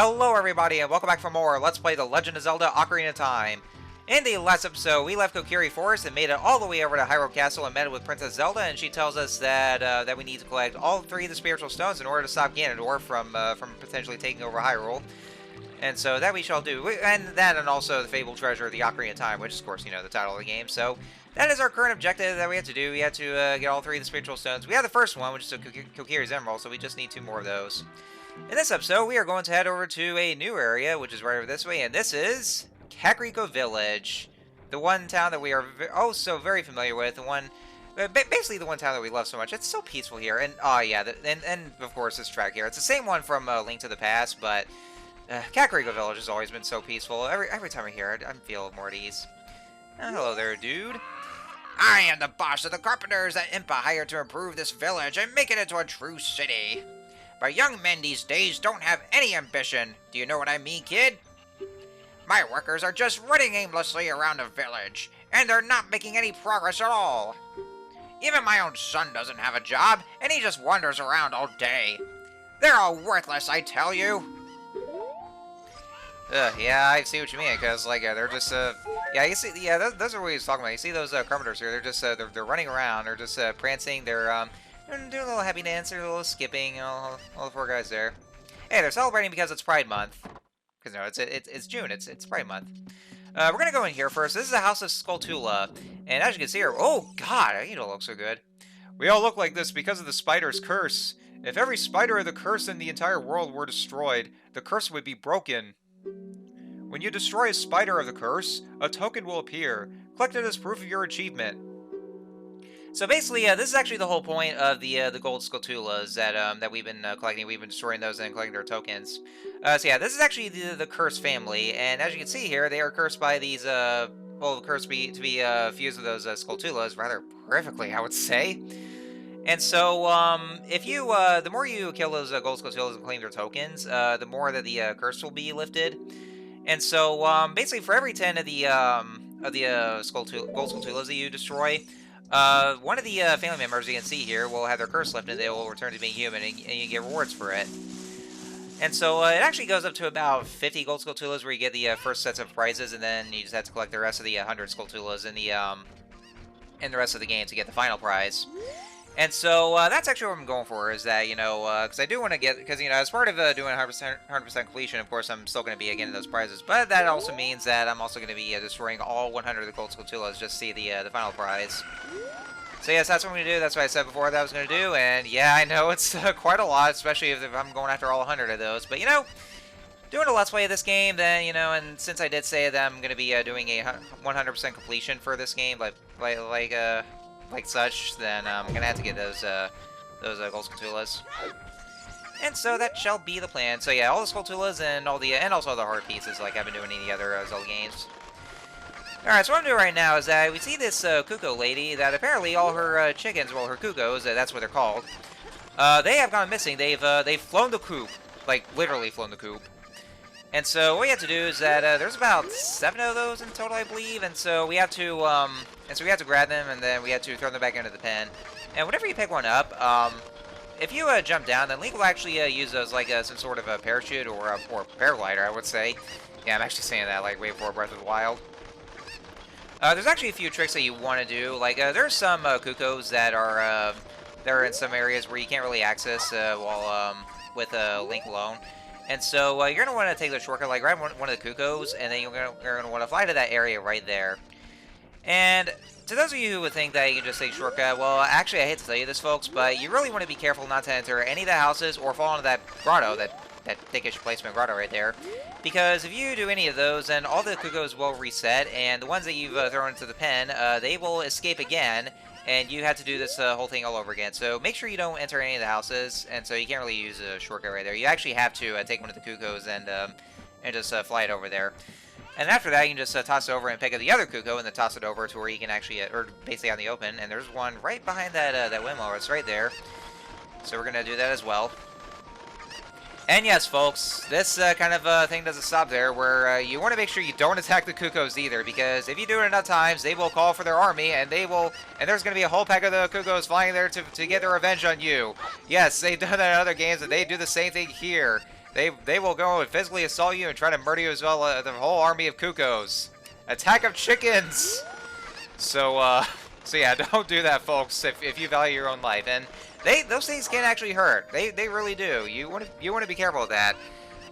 Hello everybody and welcome back for more Let's Play The Legend of Zelda Ocarina of Time. In the last episode, we left Kokiri Forest and made it all the way over to Hyrule Castle and met with Princess Zelda, and she tells us that that we need to collect all three of the spiritual stones in order to stop Ganondorf from potentially taking over Hyrule. And so that we shall do. And that and also the fabled treasure of the Ocarina of Time, which is of course, you know, the title of the game. So that is our current objective that we have to do. We have to get all three of the spiritual stones. We have the first one, which is Kokiri's Emerald, so we just need two more of those. In this episode, we are going to head over to a new area, which is right over this way, and this is Kakariko Village. The one town that we are so very familiar with, the one, basically the one town that we love so much. It's so peaceful here, and oh yeah, and of course this track here. It's the same one from Link to the Past, but Kakariko Village has always been so peaceful. Every time I hear it, I feel more at ease. Hello there, dude. I am the boss of the carpenters that Impa hired to improve this village and make it into a true city. But young men these days don't have any ambition. Do you know what I mean, kid? My workers are just running aimlessly around the village, and they're not making any progress at all. Even my own son doesn't have a job, and he just wanders around all day. They're all worthless, I tell you. Yeah, I see what you mean, because, like, they're just, yeah, you see, yeah, those are what he's talking about. You see those carpenters here, they're just, they're running around, they're just, prancing, they're doing a little happy dance, they're a little skipping, all the four guys there. Hey, they're celebrating because it's Pride Month. Because, no, it's June, it's Pride Month. We're gonna go in here first. This is the House of Skulltula, and as you can see here, oh god, you don't look so good. We all look like this because of the spider's curse. If every spider of the curse in the entire world were destroyed, the curse would be broken. When you destroy a spider of the curse, a token will appear. Collect it as proof of your achievement. So basically, this is actually the whole point of the gold Skulltulas that we've been collecting. We've been destroying those and collecting their tokens. So yeah, this is actually the cursed family, and as you can see here, they are cursed by these well, cursed to be fused with those Skulltulas rather perfectly, I would say. And so, if you the more you kill those gold Skulltulas and claim their tokens, the more that the curse will be lifted. And so, basically, for every 10 of the gold Skulltulas that you destroy, one of the family members you can see here will have their curse lifted, and they will return to being human, and you get rewards for it. And so it actually goes up to about 50 gold Skulltulas where you get the first sets of prizes, and then you just have to collect the rest of the 100 Skulltulas in the rest of the game to get the final prize. And so that's actually what I'm going for, is that, you know, because I do want to get, because, you know, as part of doing 100% completion, of course, I'm still going to be getting those prizes, but that also means that I'm also going to be destroying all 100 of the gold Skulltulas just to see the final prize. So yes, that's what I'm going to do. That's what I said before that I was going to do, and yeah, I know it's quite a lot, especially if I'm going after all 100 of those, but, you know, doing a Let's Play of this game, then, you know, and since I did say that I'm going to be doing a 100% completion for this game, like such, then I'm gonna have to get those gold Skulltulas. And so that shall be the plan. So yeah, all the Skulltulas and all the and also the heart pieces, like I've been doing in the other Zelda games. All right, so what I'm doing right now is that we see this cuckoo lady that apparently all her chickens, well, her cuckoos, that's what they're called. They have gone missing. They've flown the coop, like literally flown the coop. And so what we have to do is that there's about 7 of those in total, I believe, and so we have to grab them, and then we have to throw them back into the pen. And whenever you pick one up, if you jump down, then Link will actually use those like some sort of a parachute or a paraglider, I would say. Yeah, I'm actually saying that like way before Breath of the Wild. There's actually a few tricks that you want to do. Like there's some cuckoos that are in some areas where you can't really access while with Link alone. And so you're going to want to take the shortcut, like grab one of the cuckoos, and then you're going to want to fly to that area right there. And to those of you who would think that you can just take shortcut, well, actually, I hate to tell you this, folks, but you really want to be careful not to enter any of the houses or fall into that grotto, that thickish placement grotto right there. Because if you do any of those, then all the cuckoos will reset, and the ones that you've thrown into the pen, they will escape again, and you have to do this whole thing all over again. So make sure you don't enter any of the houses, and so you can't really use a shortcut right there. You actually have to take one of the cuckoos and just fly it over there. And after that, you can just toss it over and pick up the other cuckoo and then toss it over to where you can actually, or basically out in the open. And there's one right behind that windmill. It's right there. So we're going to do that as well. And yes, folks, this kind of thing doesn't stop there, where you want to make sure you don't attack the cuckoos either, because if you do it enough times, they will call for their army, and there's going to be a whole pack of the cuckoos flying there to get their revenge on you. Yes, they've done that in other games, and they do the same thing here. They will go and physically assault you and try to murder you as well. The whole army of Cuckoos. Attack of chickens. So so yeah, don't do that, folks. If you value your own life, and those things can actually hurt. They really do. You want to be careful with that.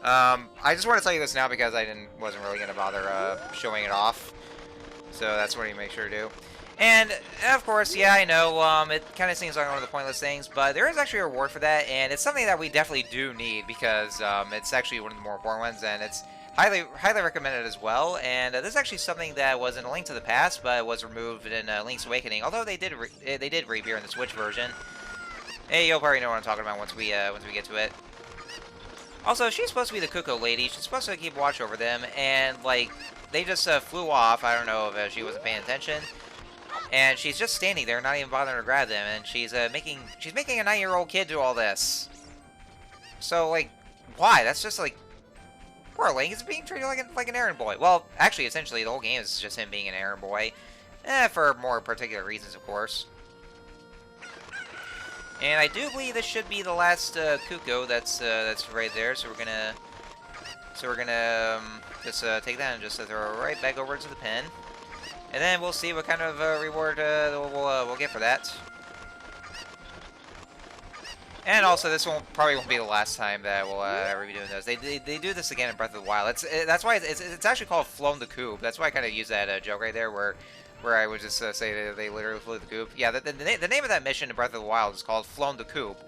I just want to tell you this now because I wasn't really gonna bother showing it off. So that's what you make sure to do. And, of course, yeah, I know, it kind of seems like one of the pointless things, but there is actually a reward for that, and it's something that we definitely do need, because it's actually one of the more important ones, and it's highly recommended as well. And this is actually something that was in A Link to the Past, but was removed in Link's Awakening, although they did reappear in the Switch version. Hey, you'll probably know what I'm talking about once we get to it. Also, she's supposed to be the Cuckoo lady. She's supposed to keep watch over them, and, like, they just flew off. I don't know if she wasn't paying attention. And she's just standing there, not even bothering to grab them, and she's making a 9-year-old kid do all this. So, like, why? That's just like, poor Link is being treated like an errand boy. Well, actually, essentially, the whole game is just him being an errand boy, for more particular reasons, of course. And I do believe this should be the last Cuckoo that's right there. So we're gonna just take that and just throw it right back over to the pen. And then we'll see what kind of reward we'll get for that. And also, this probably won't be the last time that we'll ever be doing this. They do this again in Breath of the Wild. That's why it's actually called Flown the Coop. That's why I kind of use that joke right there, where I would just say that they literally flew the coop. Yeah, the name of that mission in Breath of the Wild is called Flown the Coop.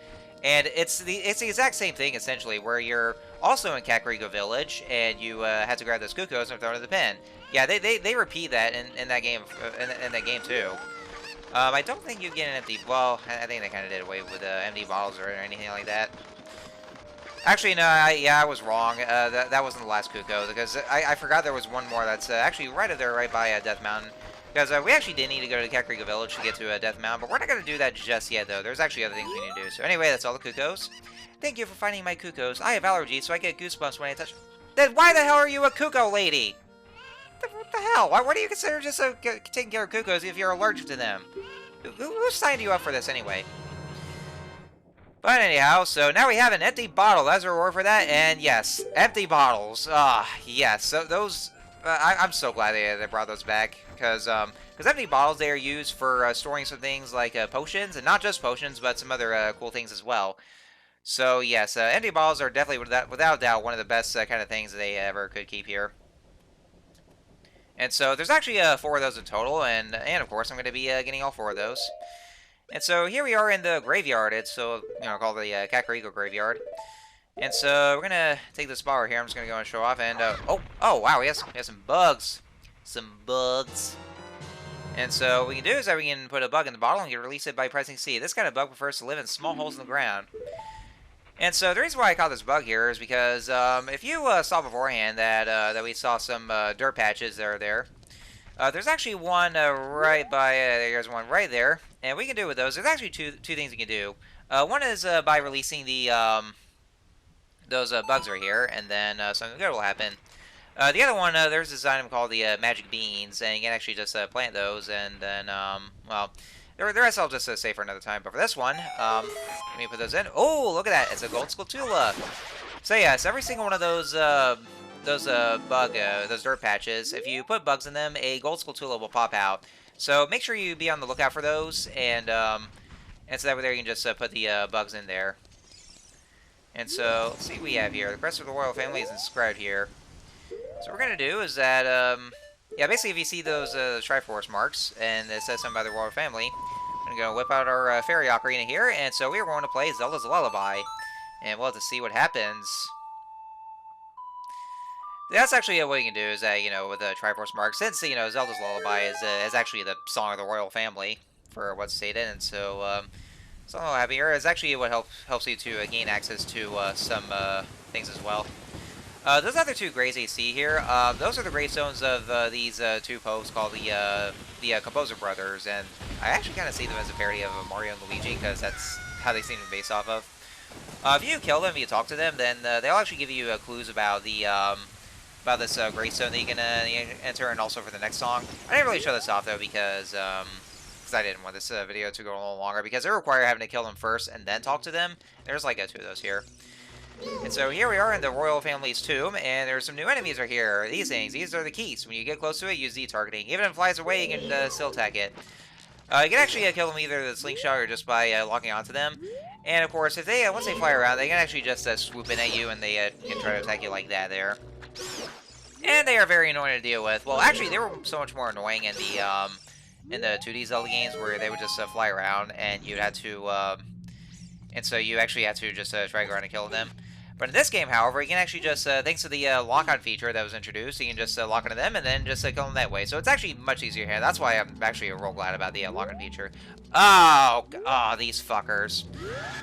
And it's the exact same thing, essentially, where you're also in Kakariko Village, and you had to grab those Cuckoos and throw into the pen. Yeah, they repeat that in that game in that game too. I don't think you get an empty. Well, I think they kind of did away with empty bottles or anything like that. Actually, no. I was wrong. That wasn't the last Cuckoo, because I forgot there was one more that's actually right up there, right by Death Mountain. Because we actually did need to go to Kakariko Village to get to Death Mountain, but we're not going to do that just yet, though. There's actually other things we need to do. So anyway, that's all the Cuckoos. Thank you for finding my Cuckoos. I have allergies, so I get goosebumps when I touch. Then why the hell are you a Cuckoo lady? What the hell? Why do you consider just taking care of Cuckoos if you're allergic to them? Who signed you up for this anyway? But anyhow, so now we have an empty bottle. That's a reward for that. And yes, empty bottles. Yes. So those, I'm so glad they brought those back, because empty bottles, they are used for storing some things like potions, and not just potions, but some other cool things as well. So yes, empty bottles are definitely without doubt one of the best kind of things they ever could keep here. And so there's actually 4 of those in total, and of course I'm going to be getting all 4 of those. And so here we are in the graveyard. It's called the Kakariko Graveyard. And so we're gonna take this bar here. I'm just gonna go and show off. And oh wow, we have some bugs, And so what we can do is that we can put a bug in the bottle and you can release it by pressing C. This kind of bug prefers to live in small holes in the ground. And so the reason why I caught this bug here is because if you saw beforehand that we saw some dirt patches that are there. There's actually one right by, there's one right there, and we can do with those. There's actually two things we can do. One is by releasing the those bugs right here, and then something good will happen. The other one, there's this item called the magic beans, and you can actually just plant those, and then, well, the rest I'll just save for another time. But for this one, let me put those in. Oh, look at that! It's a gold Skulltula. So yes, every single one of those those dirt patches, if you put bugs in them, a gold Skulltula will pop out. So make sure you be on the lookout for those, and so that way there you can just put the bugs in there. And so let's see what we have here. The crest of the royal family is inscribed here. So what we're gonna do is that yeah, basically if you see those Triforce marks and it says something about the royal family, I'm gonna go whip out our fairy ocarina here, and so we are going to play Zelda's Lullaby, and we'll have to see what happens. That's actually what you can do is that, you know, with the Triforce mark, since, you know, Zelda's Lullaby is actually the song of the royal family, for what's stated, and so, something I'll have here is actually what helps you to gain access to some things as well. Those other 2 graves that you see here, those are the gravestones of these 2 popes called the Composer Brothers, and I actually kind of see them as a parody of Mario and Luigi, because that's how they seem to be based off of. If you kill them, if you talk to them, then they'll actually give you clues about the about this gravestone that you can enter, and also for the next song. I didn't really show this off though because I didn't want this video to go a little longer, because they require having to kill them first and then talk to them. There's like 2 of those here. And so here we are in the royal family's tomb, and there's some new enemies right here. These things, these are the keys. When you get close to it, use Z targeting. Even if it flies away, you can still attack it. You can actually kill them either with a slingshot or just by locking onto them. And of course, if they once they fly around, they can actually just swoop in at you, and they can try to attack you like that there. And they are very annoying to deal with. Well, actually, they were so much more annoying in the 2D Zelda games where they would just fly around, and you'd have to, and so you actually had to just try to go around and kill them. But in this game, however, you can actually just, thanks to the lock-on feature that was introduced, you can just lock onto them and then just kill them that way. So it's actually much easier here. That's why I'm actually real glad about the lock-on feature. Oh, these fuckers.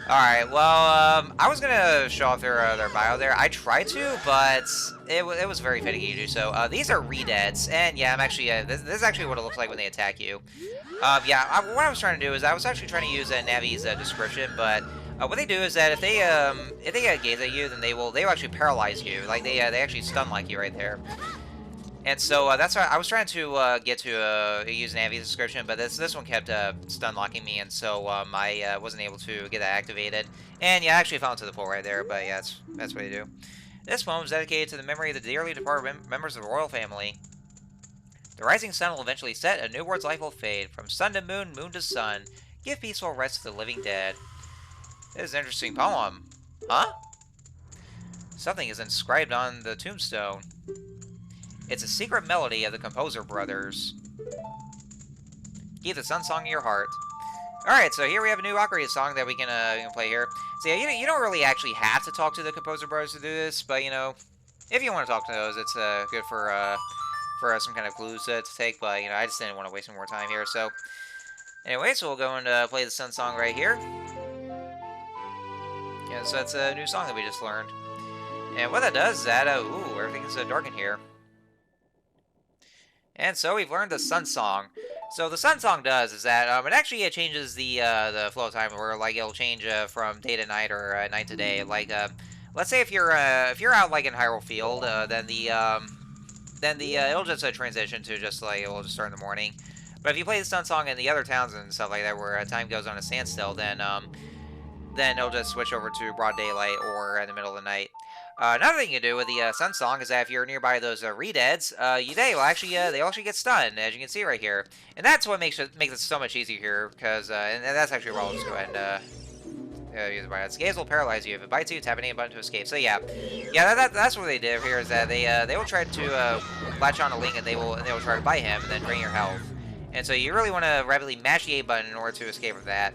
Alright, well, I was gonna show off their bio there. I tried to, but it was very finicky to do so. These are Redeads, and yeah, I'm actually, this is actually what it looks like when they attack you. Yeah, what I was trying to do is I was actually trying to use Navi's description, but what they do is that if they gaze at you, then they will actually paralyze you. Like they actually stun like you right there. And so that's why I was trying to get to use Navi's description, but this one kept stun locking me, and so I wasn't able to get that activated. And yeah, I actually fell into the pool right there. But yeah, that's what they do. This poem is dedicated to the memory of the dearly departed members of the royal family. The rising sun will eventually set, a new world's life will fade. From sun to moon, moon to sun, give peaceful rest to the living dead. This is an interesting poem. Huh? Something is inscribed on the tombstone. It's a secret melody of the Composer Brothers. Keep the sun song in your heart. Alright, so here we have a new Ocarina song that we can play here. So yeah, you don't really actually have to talk to the Composer Brothers to do this, but you know, if you want to talk to those, it's good for some kind of clues to take, but you know, I just didn't want to waste any more time here, so anyway, so we'll go and play the sun song right here. Yeah, so that's a new song that we just learned. And what that does is that, ooh, everything's dark in here. And so we've learned the sun song. So the sun song does is that it actually changes the flow of time, where like it'll change from day to night or night to day. Like let's say if you're out like in Hyrule Field, then the it'll just transition to just like it'll just start in the morning. But if you play the sun song in the other towns and stuff like that, where time goes on a standstill, then it'll just switch over to broad daylight or in the middle of the night. Another thing you can do with the sun song is that if you're nearby those Redeads, they'll actually get stunned, as you can see right here, and that's what makes it so much easier here, because and that's actually where I'll just go ahead and use the bites. Gaze will paralyze you if it bites you. Tap any button to escape. So yeah, that's what they did here is that they will try to latch on a Link, and they will try to bite him and then drain your health, and so you really want to rapidly mash the A button in order to escape from that.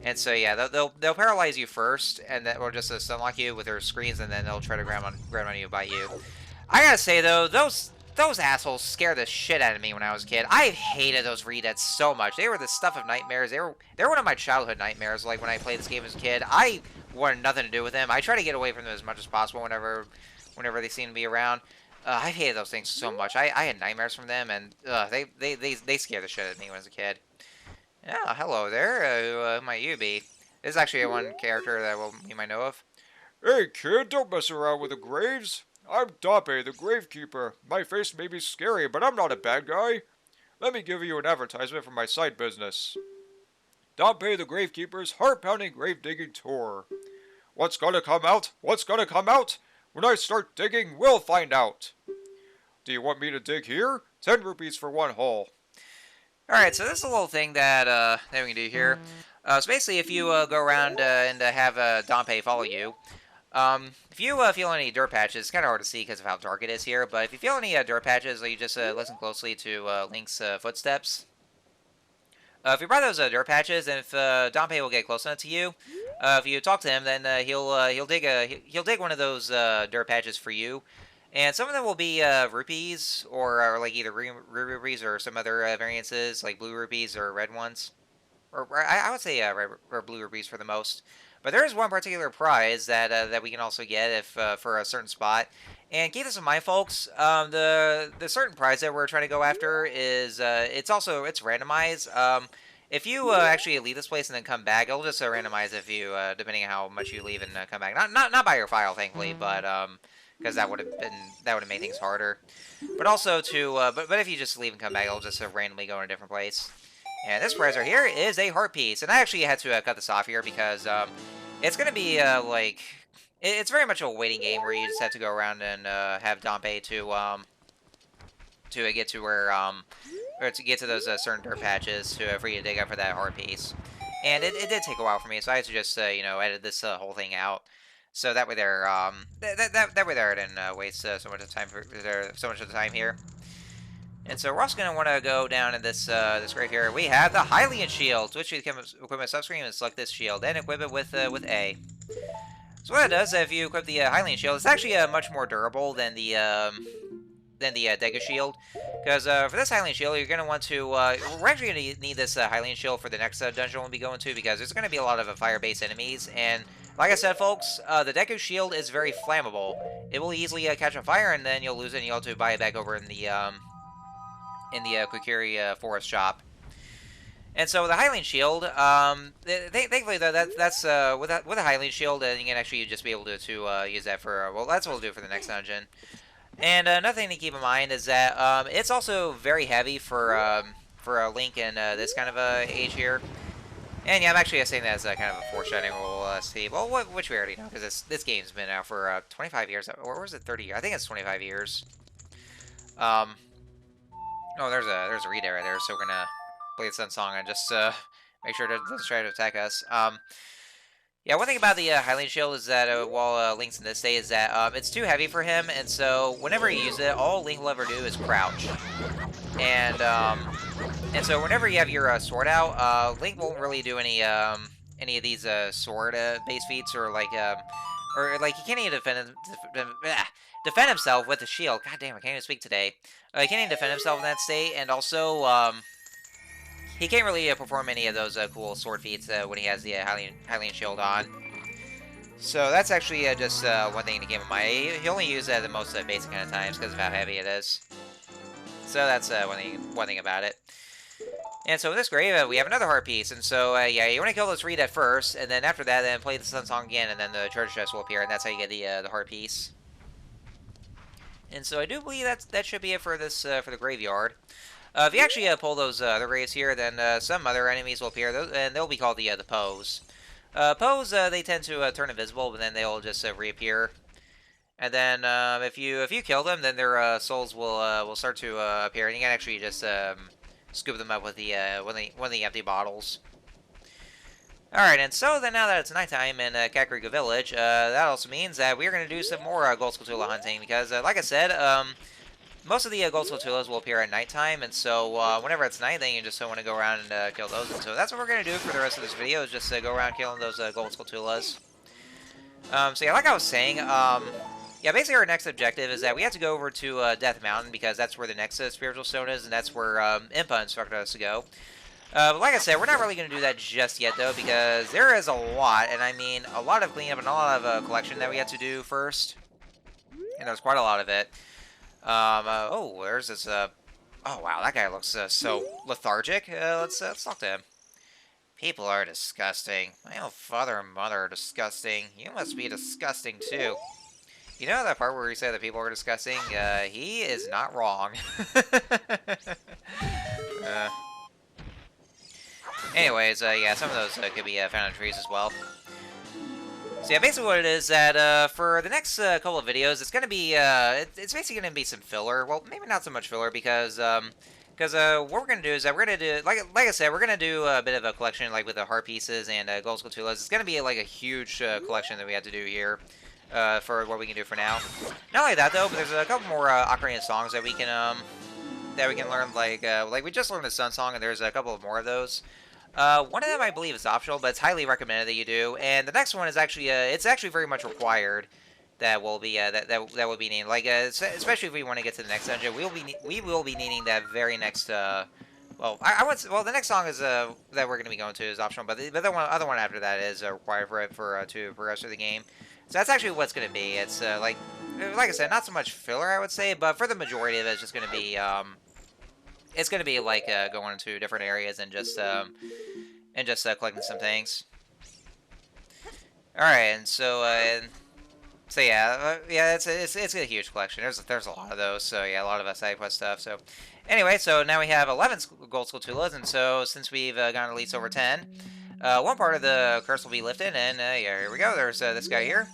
And so yeah, they'll paralyze you first, and then or just stun lock you with their screens, and then they'll try to grab on you and bite you. I gotta say though, those assholes scared the shit out of me when I was a kid. I hated those Redeads so much. They were the stuff of nightmares. They were one of my childhood nightmares. Like when I played this game as a kid, I wanted nothing to do with them. I try to get away from them as much as possible whenever they seem to be around. I hated those things so much. I had nightmares from them, and they scared the shit out of me when I was a kid. Yeah, hello there. Who might you be? This is actually one character that you might know of. Hey kid, don't mess around with the graves. I'm Dabe, the gravekeeper. My face may be scary, but I'm not a bad guy. Let me give you an advertisement for my side business. Dabe the Gravekeeper's heart-pounding grave-digging tour. What's gonna come out? What's gonna come out? When I start digging, we'll find out. Do you want me to dig here? 10 rupees for one hole. Alright, so this is a little thing that we can do here. So basically, if you go around and have Dampé follow you, if you feel any dirt patches, it's kind of hard to see because of how dark it is here, but if you feel any dirt patches, you just listen closely to Link's footsteps. If you find those dirt patches, and if Dampé will get close enough to you, if you talk to him, then he'll dig one of those dirt patches for you. And some of them will be rupees, or like either rupees or some other variances, like blue rupees or red ones. Or I would say red or blue rupees for the most. But there is one particular prize that we can also get if for a certain spot. And keep this in mind, folks. The certain prize that we're trying to go after is it's randomized. If you actually leave this place and then come back, it'll just randomize if you depending on how much you leave and come back. Not by your file, thankfully, but because that would have made things harder. But also but if you just leave and come back, it'll just randomly go in a different place. And this prize right here is a heart piece, and I actually had to cut this off here because it's gonna be it's very much a waiting game where you just have to go around and have Dompe to get to where or to get to those certain dirt patches to for you to dig up for that heart piece. And it did take a while for me, so I had to just you know, edit this whole thing out. So that way there, that way there, I didn't waste so much of time so much of the time here. And so we're also going to want to go down in this this grave here. We have the Hylian shield. Switch to the equipment subscreen and select this shield, and equip it with A. So what it does, if you equip the Hylian shield, it's actually much more durable than the Dega shield. Because for this Hylian shield, you're going to want to... we're actually going to need this Hylian shield for the next dungeon we'll be going to, because there's going to be a lot of fire-based enemies, and like I said, folks, the Deku shield is very flammable. It will easily catch on fire, and then you'll lose it, and you'll have to buy it back over in the Kokiri Forest shop. And so with the Hylian shield, thankfully that's with a Hylian shield, you can actually just be able to use that for well, that's what we'll do for the next dungeon. And another thing to keep in mind is that it's also very heavy for a Link in this kind of age here. And yeah, I'm actually saying that as kind of a foreshadowing. We'll see. Well, which we already know, because this game's been out for 25 years, or was it 30 years? I think it's 25 years. Oh, there's a read right there, so we're gonna play the Sun Song and just make sure it doesn't try to attack us. Yeah, one thing about the Hylian shield is that while Link's in this state is that it's too heavy for him, and so whenever you use it, all Link will ever do is crouch. And so whenever you have your sword out, Link won't really do any of these sword base feats or like he can't even defend himself with the shield. God damn, I can't even speak today. He can't even defend himself in that state, and also he can't really perform any of those cool sword feats when he has the Hylian shield on. So that's actually just one thing to keep in mind. He only uses it at the most basic kind of times because of how heavy it is. So that's one thing about it. And so in this grave, we have another heart piece. And so, yeah, you want to kill this reed at first, and then after that, then play the Sun Song again, and then the treasure chest will appear, and that's how you get the heart piece. And so I do believe that should be it for this for the graveyard. If you actually pull those other graves here, then some other enemies will appear, and they'll be called the Poes. Poes, they tend to turn invisible, but then they'll just reappear. And then if you kill them, then their souls will start to appear, and you can actually just scoop them up with the one of the empty bottles. Alright, and so then now that it's nighttime in Kakariko Village, that also means that we're going to do some more Gold Skulltula hunting, because like I said, most of the Gold Skulltulas will appear at nighttime, and so whenever it's night, then you just want to go around and kill those. And so that's what we're going to do for the rest of this video, is just go around killing those Gold Skulltulas. So yeah, like I was saying, yeah, basically our next objective is that we have to go over to Death Mountain, because that's where the next spiritual stone is, and that's where Impa instructed us to go. But like I said, we're not really going to do that just yet, though, because there is a lot, and I mean a lot of cleanup and a lot of collection that we have to do first. And there's quite a lot of it. Oh, there's this, oh wow, that guy looks so lethargic. Let's talk to him. People are disgusting. My own father and mother are disgusting. You must be disgusting, too. You know that part where he said that people are disgusting? He is not wrong. Anyways, yeah, some of those could be found in trees as well. So yeah, basically what it is that for the next couple of videos, it's going to be, it's basically going to be some filler. Well, maybe not so much filler, because what we're going to do is that we're going to do, like I said, we're going to do a bit of a collection, like with the heart pieces and Gold Skulltulas. It's going to be like a huge collection that we have to do here. For what we can do for now. Not only that though, but there's a couple more Ocarina songs that we can learn. Like we just learned the Sun Song, and there's a couple of more of those. One of them I believe is optional, but it's highly recommended that you do. And the next one is actually it's actually very much required. That will be that will be needed. Like especially if we want to get to the next dungeon, we will be needing that very next. Well, well, the next song is that we're going to be going to is optional, but the other one after that is required for to progress through the game. So that's actually what's going to be. It's like I said, not so much filler, I would say, but for the majority of it, it's just going to be it's going to be like going into different areas and just collecting some things. All right, and so yeah, yeah, it's a huge collection. There's a lot of those. So yeah, a lot of side quest stuff. So anyway, so now we have 11 Gold Skulltulas, and so since we've gotten at least over 10. One part of the curse will be lifted, and yeah, here we go. There's this guy here.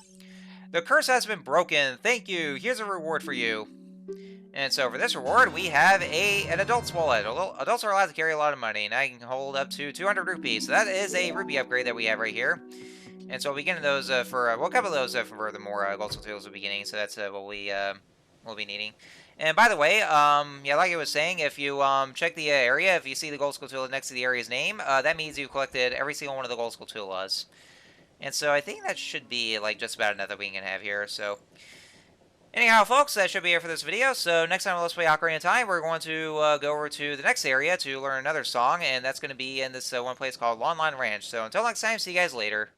The curse has been broken. Thank you. Here's a reward for you. And so for this reward, we have an adult's wallet. Adults are allowed to carry a lot of money, and I can hold up to 200 rupees. So that is a rupee upgrade that we have right here. And so we'll be getting those we'll a couple of those for the more gold Skulltulas at the beginning. So that's what we'll be needing. And by the way, yeah, like I was saying, if you check the area, if you see the gold Skulltula next to the area's name, that means you've collected every single one of the gold Skulltulas. And so I think that should be like just about enough that we can have here. So anyhow, folks, that should be it for this video. So next time on Let's Play Ocarina of Time, we're going to go over to the next area to learn another song, and that's going to be in this one place called Lawn Line Ranch. So until next time, see you guys later.